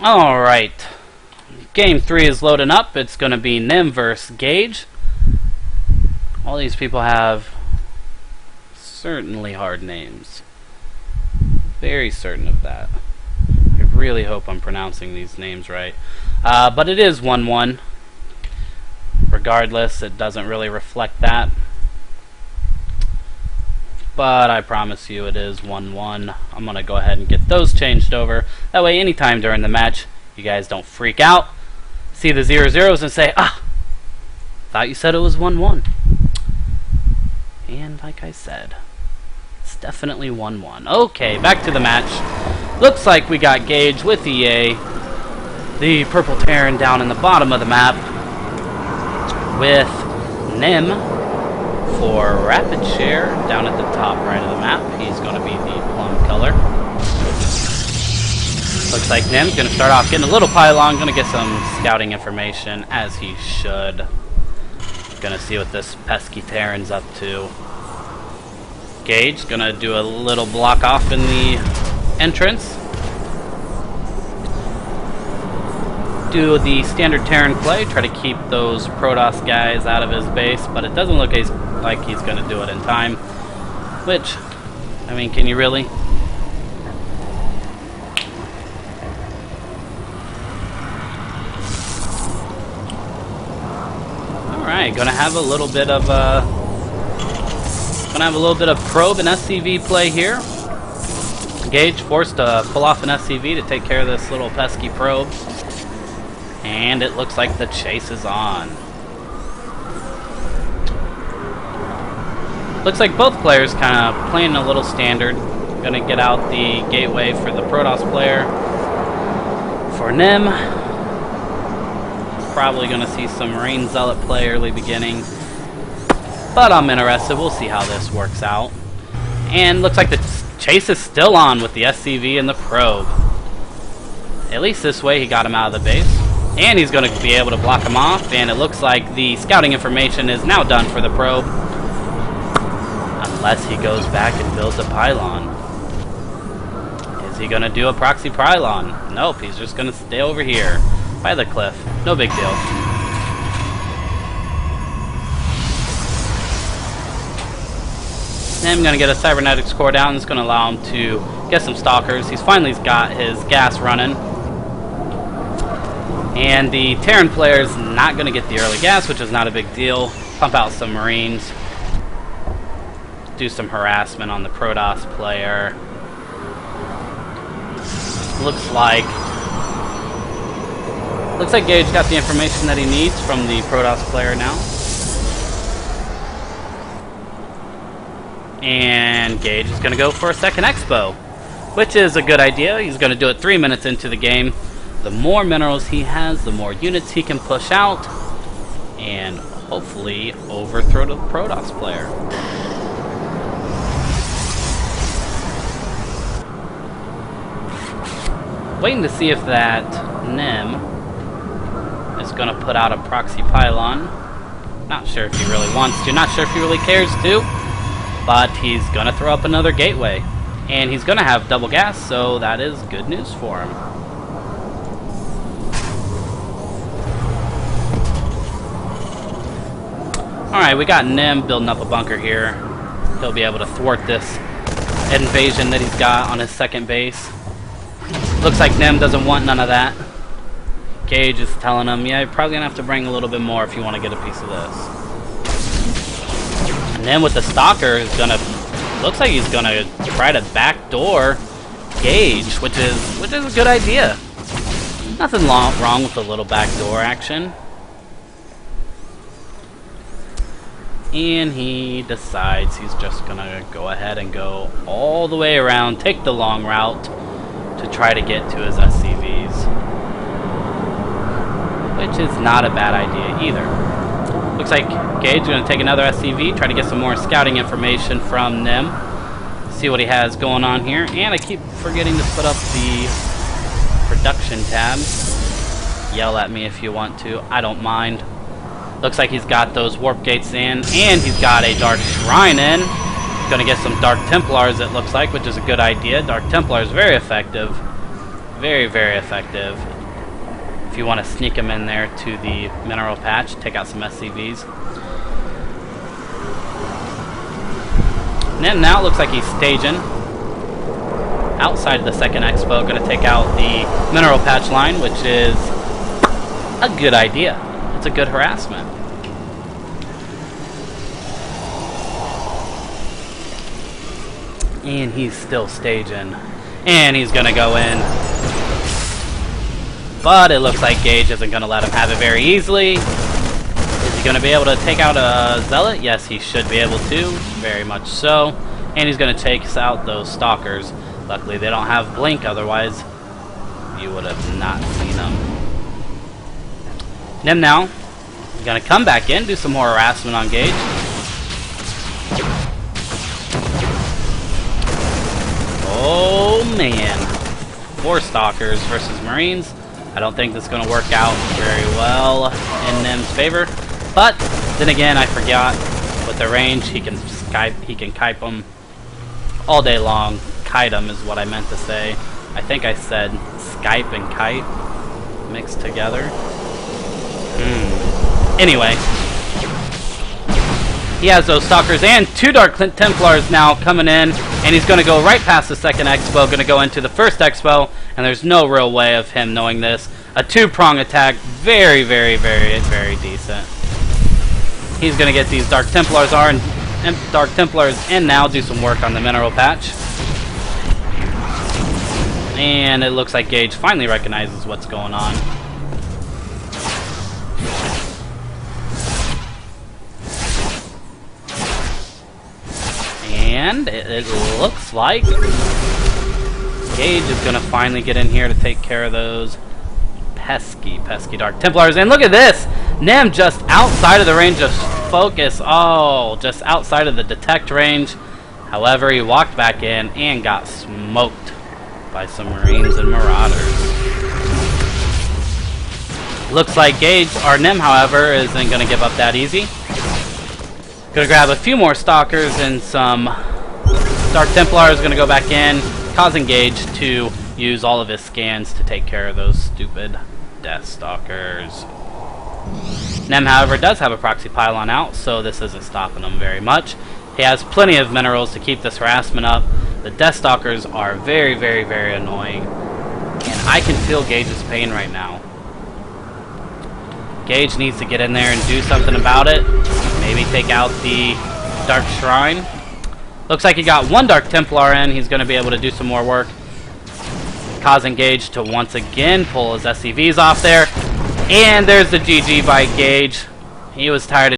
Alright. Game 3 is loading up. It's going to be nnim versus Gauje. All these people have certainly hard names. Very certain of that. I really hope I'm pronouncing these names right. But it is 1-1. Regardless, it doesn't really reflect that. But I promise you it is 1-1. I'm going to go ahead and get those changed over. That way anytime during the match you guys don't freak out, see the 0-0s and say, ah, thought you said it was 1-1. And like I said, it's definitely 1-1. Okay, back to the match. Looks like we got Gauje with EA, the purple Terran down in the bottom of the map, with nnim for Rapidshare down at the top right of the map. He's going to be the plum color. Looks like nm's going to start off getting a little pylon, going to get some scouting information, as he should. Going to see what this pesky Terran's up to. Gauje going to do a little block off in the entrance. Do the standard Terran play, try to keep those Protoss guys out of his base, but it doesn't look like he's going to do it in time. Which, I mean, can you really? Alright, gonna have a little bit of probe and SCV play here. Gauje forced to pull off an SCV to take care of this little pesky probe. And it looks like the chase is on. Looks like both players kind of playing a little standard. Gonna get out the gateway for the Protoss player. For nnim, probably gonna see some Marine Zealot play early beginning. But I'm interested. We'll see how this works out. And looks like the chase is still on with the SCV and the probe. At least this way he got him out of the base. And he's going to be able to block him off, and it looks like the scouting information is now done for the probe. Unless he goes back and builds a pylon. Is he going to do a proxy pylon? Nope, he's just going to stay over here by the cliff. No big deal. Then I'm going to get a cybernetics core down. It's going to allow him to get some stalkers. He's finally got his gas running. And the Terran player's not going to get the early gas, which is not a big deal. Pump out some Marines. Do some harassment on the Protoss player. Looks like Gauje got the information that he needs from the Protoss player now. And Gauje is going to go for a second expo, which is a good idea. He's going to do it 3 minutes into the game. The more minerals he has, the more units he can push out, and hopefully overthrow the Protoss player. Waiting to see if that nnim is going to put out a proxy pylon. Not sure if he really wants to, not sure if he really cares to, but he's going to throw up another gateway. And he's going to have double gas, so that is good news for him. Alright, we got nnim building up a bunker here. He'll be able to thwart this invasion that he's got on his second base. Looks like nnim doesn't want none of that. Gauje is telling him, yeah, you're probably going to have to bring a little bit more if you want to get a piece of this. And then with the stalker, is gonna, looks like he's going to try to backdoor Gauje, which is a good idea. Nothing wrong with a little backdoor action. And he decides he's just gonna go ahead and go all the way around, take the long route to try to get to his SCVs. Which is not a bad idea either. Looks like Gauje is gonna take another SCV, try to get some more scouting information from nnim. See what he has going on here. And I keep forgetting to put up the production tab. Yell at me if you want to, I don't mind. Looks like he's got those warp gates in, and he's got a Dark Shrine in. Gonna get some Dark Templars, it looks like, which is a good idea. Dark Templars, very effective. Very, very effective. if you want to sneak him in there to the mineral patch, take out some SCVs. And now it looks like he's staging outside of the second expo, going to take out the mineral patch line, which is a good idea. It's a good harassment. And he's still staging. And he's going to go in. But it looks like Gauje isn't going to let him have it very easily. Is he going to be able to take out a Zealot? Yes, he should be able to. Very much so. And he's going to take out those Stalkers. Luckily, they don't have Blink. Otherwise, you would have not seen them. nnim now. He's going to come back in, do some more harassment on Gauje. Oh man, 4 Stalkers versus Marines. I don't think this is going to work out very well in nnim's favor. But then again, I forgot with the range, he can kite them all day long. Kite them is what I meant to say. I think I said Skype and kite mixed together. Anyway, he has those Stalkers and 2 Dark Templars now coming in, and he's going to go right past the second expo, going to go into the first expo, and there's no real way of him knowing this. A 2-prong attack, very, very, very, very decent. He's going to get these Dark Templars in now, do some work on the mineral patch. And it looks like Gauje finally recognizes what's going on. And it looks like Gauje is going to finally get in here to take care of those pesky Dark Templars. And look at this! nnim just outside of the range of focus. Oh, just outside of the detect range. However, he walked back in and got smoked by some Marines and Marauders. Looks like Gauje, or nnim, however, isn't going to give up that easy. Gonna grab a few more Stalkers and some Dark Templars. Gonna go back in, causing Gauje to use all of his scans to take care of those stupid Death Stalkers. nnim, however, does have a proxy pylon out, so this isn't stopping him very much. He has plenty of minerals to keep this harassment up. The Death Stalkers are very, very, very annoying, and I can feel Gauge's pain right now. Gauje needs to get in there and do something about it. Maybe take out the Dark Shrine. Looks like he got 1 Dark Templar in. He's going to be able to do some more work, causing Gauje to once again pull his SCVs off there. And there's the GG by Gauje. He was tired of